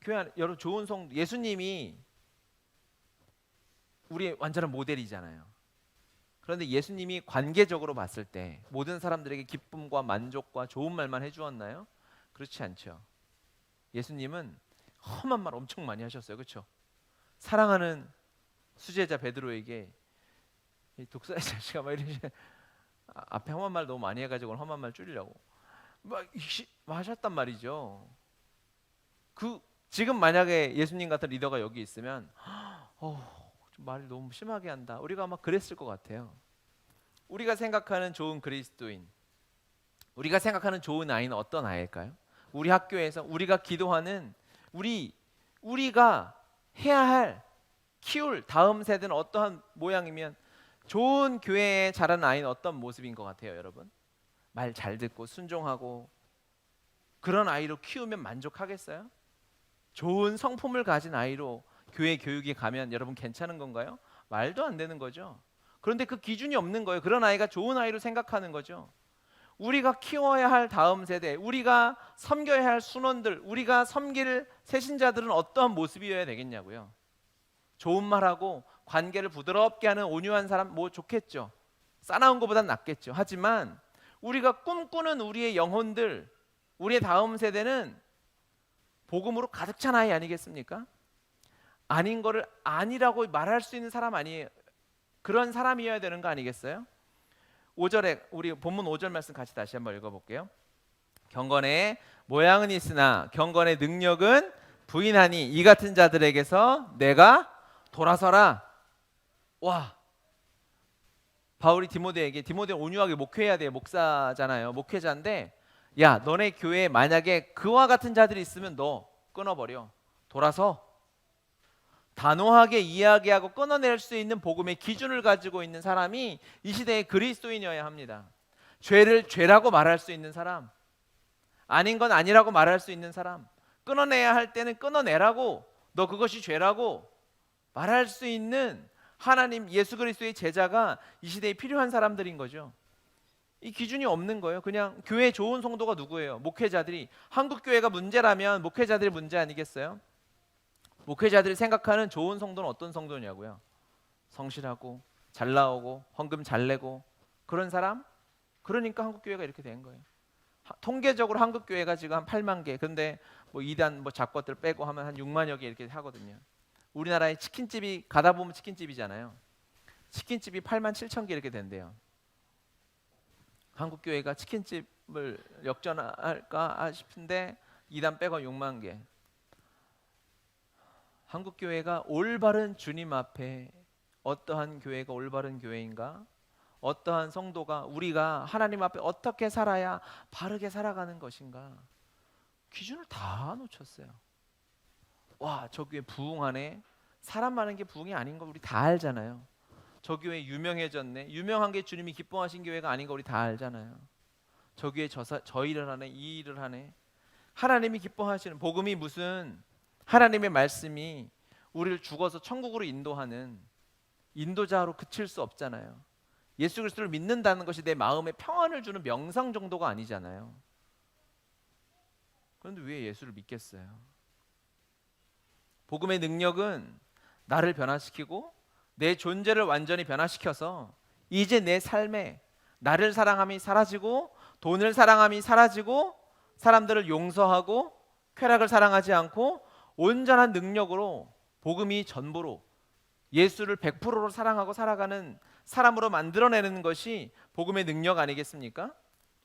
S1: 교회 안에 여러분 좋은 성도, 예수님이 우리의 완전한 모델이잖아요. 그런데 예수님이 관계적으로 봤을 때 모든 사람들에게 기쁨과 만족과 좋은 말만 해주었나요? 그렇지 않죠. 예수님은 험한 말 엄청 많이 하셨어요. 그렇죠? 사랑하는 수제자 베드로에게 독사의 자식아 막 이러시 앞에 험한 말 너무 많이 해가지고 험한 말 줄이려고 막 하셨단 말이죠. 지금 만약에 예수님 같은 리더가 여기 있으면 좀 말을 너무 심하게 한다, 우리가 아마 그랬을 것 같아요. 우리가 생각하는 좋은 그리스도인, 우리가 생각하는 좋은 아이는 어떤 아이일까요? 우리 학교에서 우리가 기도하는 우리가 해야 할 키울 다음 세대는 어떠한 모양이면 좋은 교회에 자란 아이는 어떤 모습인 것 같아요, 여러분? 말 잘 듣고 순종하고 그런 아이로 키우면 만족하겠어요? 좋은 성품을 가진 아이로 교회 교육에 가면 여러분 괜찮은 건가요? 말도 안 되는 거죠. 그런데 그 기준이 없는 거예요. 그런 아이가 좋은 아이로 생각하는 거죠. 우리가 키워야 할 다음 세대, 우리가 섬겨야 할 순원들, 우리가 섬길 새신자들은 어떠한 모습이어야 되겠냐고요. 좋은 말하고 관계를 부드럽게 하는 온유한 사람 뭐 좋겠죠. 싸나운 것보단 낫겠죠. 하지만 우리가 꿈꾸는 우리의 영혼들, 우리의 다음 세대는 복음으로 가득 찬 아이 아니겠습니까? 아닌 거를 아니라고 말할 수 있는 사람 아니에요. 그런 사람이어야 되는 거 아니겠어요? 5절에 우리 본문 5절 말씀 같이 다시 한번 읽어볼게요. 경건의 모양은 있으나 경건의 능력은 부인하니 이 같은 자들에게서 내가 돌아서라. 와, 바울이 디모데에게, 디모데 온유하게 목회해야 돼요. 목사잖아요. 목회자인데 야, 너네 교회에 만약에 그와 같은 자들이 있으면 너 끊어버려. 돌아서 단호하게 이야기하고 끊어낼 수 있는 복음의 기준을 가지고 있는 사람이 이 시대의 그리스도인이어야 합니다. 죄를 죄라고 말할 수 있는 사람, 아닌 건 아니라고 말할 수 있는 사람, 끊어내야 할 때는 끊어내라고, 너 그것이 죄라고 말할 수 있는 하나님 예수 그리스도의 제자가 이 시대에 필요한 사람들인 거죠. 이 기준이 없는 거예요. 그냥 교회 좋은 성도가 누구예요? 목회자들이. 한국 교회가 문제라면 목회자들이 문제 아니겠어요? 목회자들이 생각하는 좋은 성도는 어떤 성도냐고요? 성실하고 잘 나오고 헌금 잘 내고 그런 사람? 그러니까 한국 교회가 이렇게 된 거예요. 통계적으로 한국 교회가 지금 한 8만 개. 근데 뭐 이단 뭐 작것들 빼고 하면 한 6만여 개 이렇게 하거든요. 우리나라에 치킨집이 가다 보면 치킨집이잖아요. 치킨집이 8만 7천 개 이렇게 된대요. 한국 교회가 치킨집을 역전할까 싶은데 이단 빼고 6만 개. 한국 교회가 올바른 주님 앞에 어떠한 교회가 올바른 교회인가? 어떠한 성도가 우리가 하나님 앞에 어떻게 살아야 바르게 살아가는 것인가? 기준을 다 놓쳤어요. 와, 저 교회 부흥하네. 사람 많은 게 부흥이 아닌 거 우리 다 알잖아요. 저 교회 유명해졌네. 유명한 게 주님이 기뻐하신 교회가 아닌 거 우리 다 알잖아요. 저 교회 저 일을 하네, 이 일을 하네. 하나님이 기뻐하시는 복음이 무슨 하나님의 말씀이 우리를 죽어서 천국으로 인도하는 인도자로 그칠 수 없잖아요. 예수 그리스도를 믿는다는 것이 내 마음에 평안을 주는 명상 정도가 아니잖아요. 그런데 왜 예수를 믿겠어요? 복음의 능력은 나를 변화시키고 내 존재를 완전히 변화시켜서 이제 내 삶에 나를 사랑함이 사라지고 돈을 사랑함이 사라지고 사람들을 용서하고 쾌락을 사랑하지 않고 온전한 능력으로 복음이 전부로 예수를 100%로 사랑하고 살아가는 사람으로 만들어내는 것이 복음의 능력 아니겠습니까?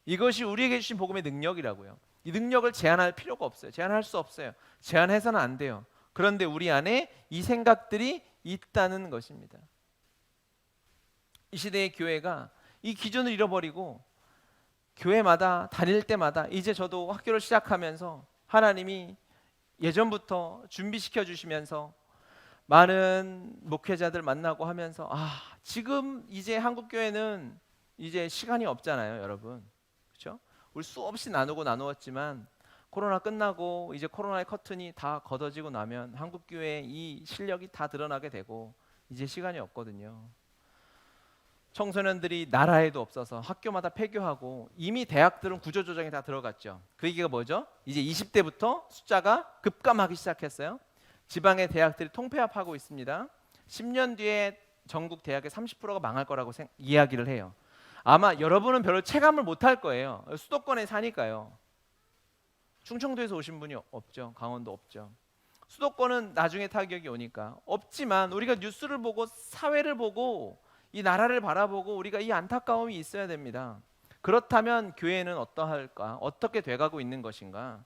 S1: 이것이 우리에게 주신 복음의 능력이라고요. 이 능력을 제한할 필요가 없어요. 제한할 수 없어요. 제한해서는 안 돼요. 그런데 우리 안에 이 생각들이 있다는 것입니다. 이 시대의 교회가 이 기준을 잃어버리고 교회마다 다닐 때마다 이제 저도 학교를 시작하면서 하나님이 예전부터 준비시켜 주시면서 많은 목회자들 만나고 하면서 지금 이제 한국 교회는 이제 시간이 없잖아요, 여러분. 그렇죠? 우리 수없이 나누었지만 코로나 끝나고 이제 코로나의 커튼이 다 걷어지고 나면 한국 교회의 이 실력이 다 드러나게 되고 이제 시간이 없거든요. 청소년들이 나라에도 없어서 학교마다 폐교하고 이미 대학들은 구조조정에 다 들어갔죠. 그 얘기가 뭐죠? 이제 20대부터 숫자가 급감하기 시작했어요. 지방의 대학들이 통폐합하고 있습니다. 10년 뒤에 전국 대학의 30%가 망할 거라고 이야기를 해요. 아마 여러분은 별로 체감을 못할 거예요. 수도권에 사니까요. 충청도에서 오신 분이 없죠. 강원도 없죠. 수도권은 나중에 타격이 오니까 없지만 우리가 뉴스를 보고 사회를 보고 이 나라를 바라보고 우리가 이 안타까움이 있어야 됩니다. 그렇다면 교회는 어떠할까? 어떻게 돼가고 있는 것인가?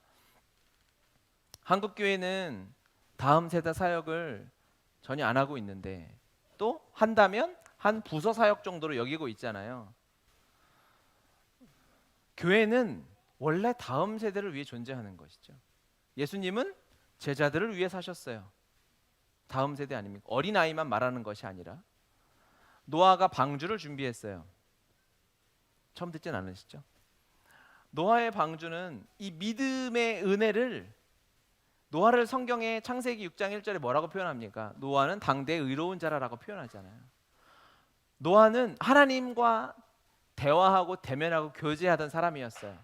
S1: 한국 교회는 다음 세대 사역을 전혀 안 하고 있는데 또 한다면 한 부서 사역 정도로 여기고 있잖아요. 교회는 원래 다음 세대를 위해 존재하는 것이죠. 예수님은 제자들을 위해 사셨어요. 다음 세대 아닙니까? 어린아이만 말하는 것이 아니라 노아가 방주를 준비했어요. 처음 듣진 않으시죠? 노아의 방주는 이 믿음의 은혜를, 노아를 성경에 창세기 6장 1절에 뭐라고 표현합니까? 노아는 당대의 의로운 자라라고 표현하잖아요. 노아는 하나님과 대화하고 대면하고 교제하던 사람이었어요.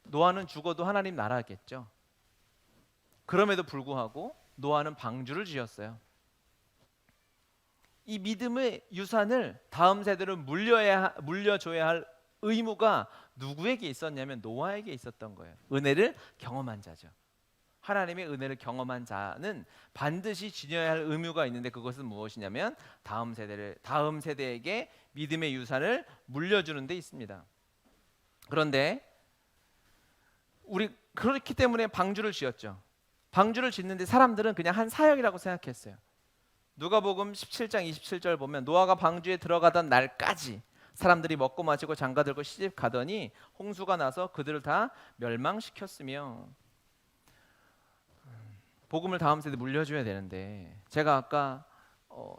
S1: 노아는 죽어도 하나님 나라겠죠. 그럼에도 불구하고 노아는 방주를 지었어요. 이 믿음의 유산을 다음 세대로 물려줘야 할 의무가 누구에게 있었냐면 노아에게 있었던 거예요. 은혜를 경험한 자죠. 하나님의 은혜를 경험한 자는 반드시 지녀야 할 의무가 있는데, 그것은 무엇이냐면 다음 세대에게 믿음의 유산을 물려주는 데 있습니다. 그런데 우리 그렇기 때문에 방주를 지었죠. 방주를 짓는데 사람들은 그냥 한 사역이라고 생각했어요. 누가복음 17장 27절 보면 노아가 방주에 들어가던 날까지 사람들이 먹고 마시고 장가들고 시집 가더니 홍수가 나서 그들을 다 멸망시켰으며, 복음을 다음 세대에 물려줘야 되는데, 제가 아까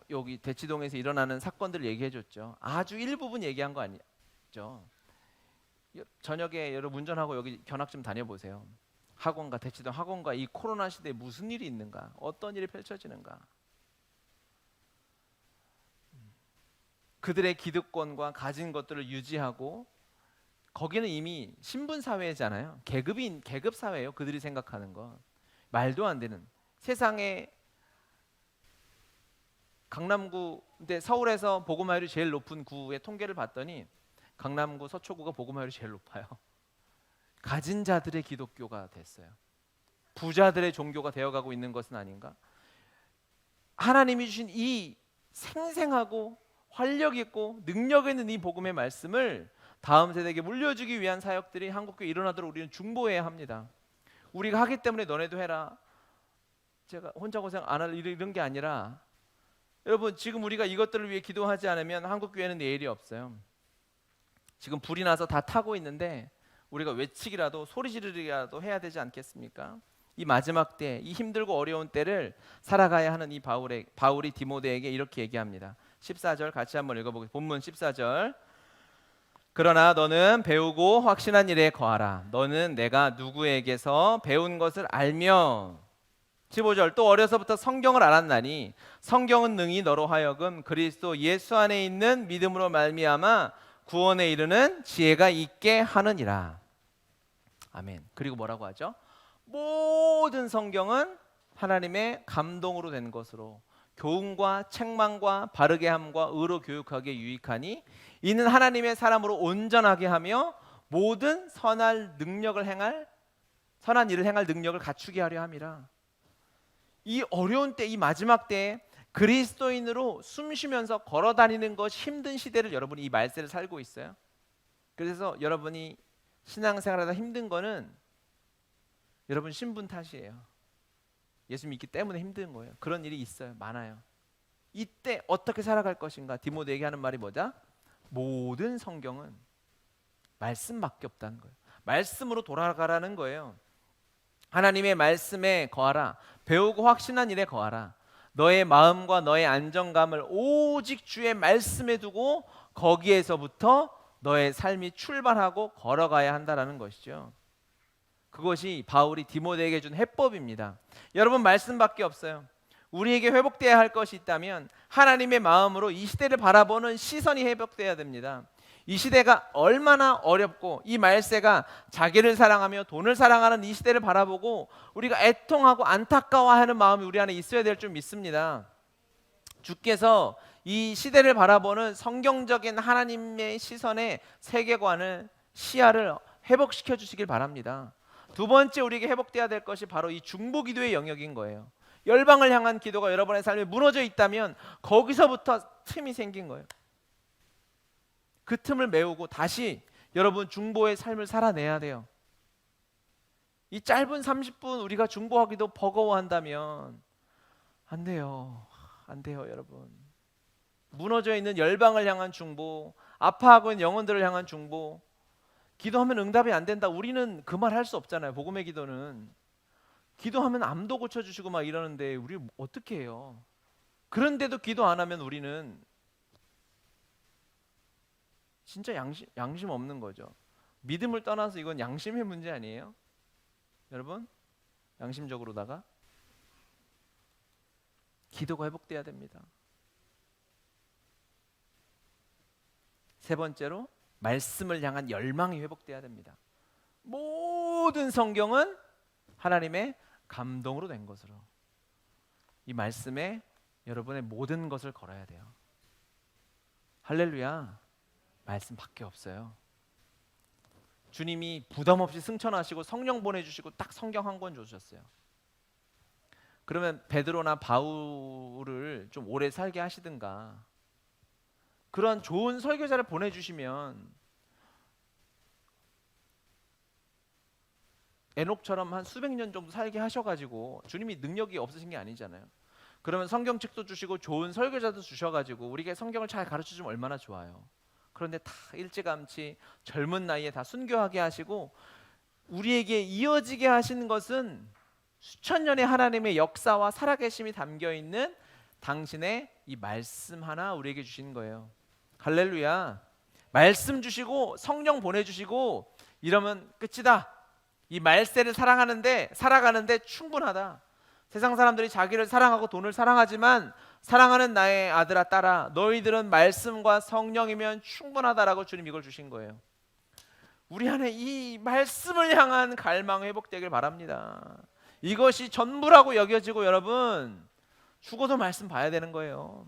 S1: 여기 대치동에서 일어나는 사건들을 얘기해줬죠. 아주 일부분 얘기한 거 아니죠. 저녁에 여러분 운전하고 여기 견학 좀 다녀보세요. 학원가, 대치동 학원가, 이 코로나 시대에 무슨 일이 있는가, 어떤 일이 펼쳐지는가. 그들의 기득권과 가진 것들을 유지하고, 거기는 이미 신분 사회잖아요. 계급 사회예요. 그들이 생각하는 건 말도 안 되는. 세상에 강남구, 근데 서울에서 복음화율이 제일 높은 구의 통계를 봤더니 강남구 서초구가 복음화율이 제일 높아요. 가진 자들의 기독교가 됐어요. 부자들의 종교가 되어가고 있는 것은 아닌가? 하나님이 주신 이 생생하고 활력 있고 능력 있는 이 복음의 말씀을 다음 세대에게 물려주기 위한 사역들이 한국교회에 일어나도록 우리는 중보해야 합니다. 우리가 하기 때문에 너네도 해라, 제가 혼자 고생 안 할 이런 게 아니라, 여러분 지금 우리가 이것들을 위해 기도하지 않으면 한국교회는 내일이 없어요. 지금 불이 나서 다 타고 있는데 우리가 외치기라도 소리 지르기라도 해야 되지 않겠습니까? 이 마지막 때, 이 힘들고 어려운 때를 살아가야 하는 이 바울이 디모데에게 이렇게 얘기합니다. 14절 같이 한번 읽어보겠습니다. 본문 14절. 그러나 너는 배우고 확신한 일에 거하라. 너는 내가 누구에게서 배운 것을 알며. 15절. 또 어려서부터 성경을 알았나니 성경은 능히 너로 하여금 그리스도 예수 안에 있는 믿음으로 말미암아 구원에 이르는 지혜가 있게 하느니라. 아멘. 그리고 뭐라고 하죠? 모든 성경은 하나님의 감동으로 된 것으로 교훈과 책망과 바르게 함과 의로 교육하기에 유익하니 이는 하나님의 사람으로 온전하게 하며 모든 선한 일을 행할 능력을 갖추게 하려 함이라. 이 어려운 때, 이 마지막 때에 그리스도인으로 숨쉬면서 걸어다니는 것이 힘든 시대를 여러분이 이 말세를 살고 있어요. 그래서 여러분이 신앙생활하다 힘든 거는 여러분 신분 탓이에요. 예수 믿기 때문에 힘든 거예요. 그런 일이 있어요. 많아요. 이때 어떻게 살아갈 것인가? 디모데에게 하는 말이 뭐다? 모든 성경은 말씀밖에 없다는 거예요. 말씀으로 돌아가라는 거예요. 하나님의 말씀에 거하라. 배우고 확신한 일에 거하라. 너의 마음과 너의 안정감을 오직 주의 말씀에 두고 거기에서부터 너의 삶이 출발하고 걸어가야 한다라는 것이죠. 그것이 바울이 디모데에게 준 해법입니다. 여러분, 말씀밖에 없어요. 우리에게 회복되어야 할 것이 있다면 하나님의 마음으로 이 시대를 바라보는 시선이 회복되어야 됩니다. 이 시대가 얼마나 어렵고 이 말세가 자기를 사랑하며 돈을 사랑하는 이 시대를 바라보고 우리가 애통하고 안타까워하는 마음이 우리 안에 있어야 될 줄 믿습니다. 주께서 이 시대를 바라보는 성경적인 하나님의 시선의 세계관을, 시야를 회복시켜 주시길 바랍니다. 두 번째 우리에게 회복돼야 될 것이 바로 이 중보기도의 영역인 거예요. 열방을 향한 기도가 여러분의 삶에 무너져 있다면 거기서부터 틈이 생긴 거예요. 그 틈을 메우고 다시 여러분 중보의 삶을 살아내야 돼요. 이 짧은 30분 우리가 중보하기도 버거워한다면 안 돼요. 안 돼요, 여러분. 무너져 있는 열방을 향한 중보, 아파하고 있는 영혼들을 향한 중보, 기도하면 응답이 안 된다. 우리는 그 말 할 수 없잖아요. 복음의 기도는. 기도하면 암도 고쳐주시고 막 이러는데 우리 어떻게 해요? 그런데도 기도 안 하면 우리는 진짜 양심 없는 거죠. 믿음을 떠나서 이건 양심의 문제 아니에요? 여러분, 양심적으로다가 기도가 회복돼야 됩니다. 세 번째로 말씀을 향한 열망이 회복돼야 됩니다. 모든 성경은 하나님의 감동으로 된 것으로 이 말씀에 여러분의 모든 것을 걸어야 돼요. 할렐루야. 말씀밖에 없어요. 주님이 부담 없이 승천하시고 성령 보내주시고 딱 성경 한 권 주셨어요. 그러면 베드로나 바울을 좀 오래 살게 하시든가 그런 좋은 설교자를 보내주시면 에녹처럼 한 수백 년 정도 살게 하셔가지고 주님이 능력이 없으신 게 아니잖아요. 그러면 성경책도 주시고 좋은 설교자도 주셔가지고 우리에게 성경을 잘 가르쳐주면 얼마나 좋아요. 그런데 다 일찌감치 젊은 나이에 다 순교하게 하시고 우리에게 이어지게 하신 것은 수천 년의 하나님의 역사와 살아계심이 담겨있는 당신의 이 말씀 하나 우리에게 주신 거예요. 할렐루야. 말씀 주시고 성령 보내주시고 이러면 끝이다. 이 말세를 살아가는데 충분하다. 세상 사람들이 자기를 사랑하고 돈을 사랑하지만 사랑하는 나의 아들아 딸아 너희들은 말씀과 성령이면 충분하다라고 주님 이걸 주신 거예요. 우리 안에 이 말씀을 향한 갈망 회복되길 바랍니다. 이것이 전부라고 여겨지고 여러분 죽어도 말씀 봐야 되는 거예요.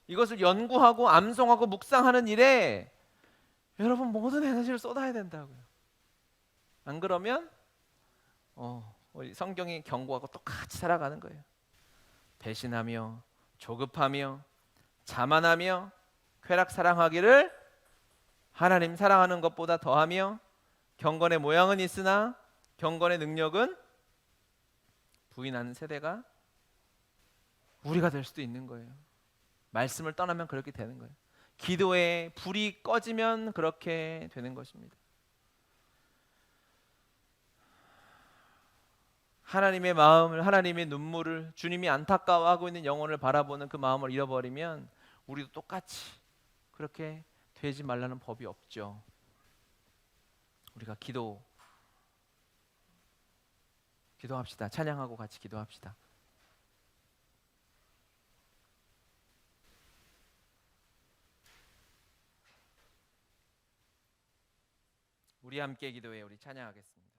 S1: 이것을 연구하고 암송하고 묵상하는 일에 여러분 모든 에너지를 쏟아야 된다고요. 안 그러면 성경이 경고하고 똑같이 살아가는 거예요. 배신하며 조급하며 자만하며 쾌락 사랑하기를 하나님 사랑하는 것보다 더하며 경건의 모양은 있으나 경건의 능력은 부인하는 세대가 우리가 될 수도 있는 거예요. 말씀을 떠나면 그렇게 되는 거예요. 기도에 불이 꺼지면 그렇게 되는 것입니다. 하나님의 마음을, 하나님의 눈물을, 주님이 안타까워하고 있는 영혼을 바라보는 그 마음을 잃어버리면 우리도 똑같이 그렇게 되지 말라는 법이 없죠. 우리가 기도합시다. 찬양하고 같이 기도합시다. 우리 함께 기도해 우리 찬양하겠습니다.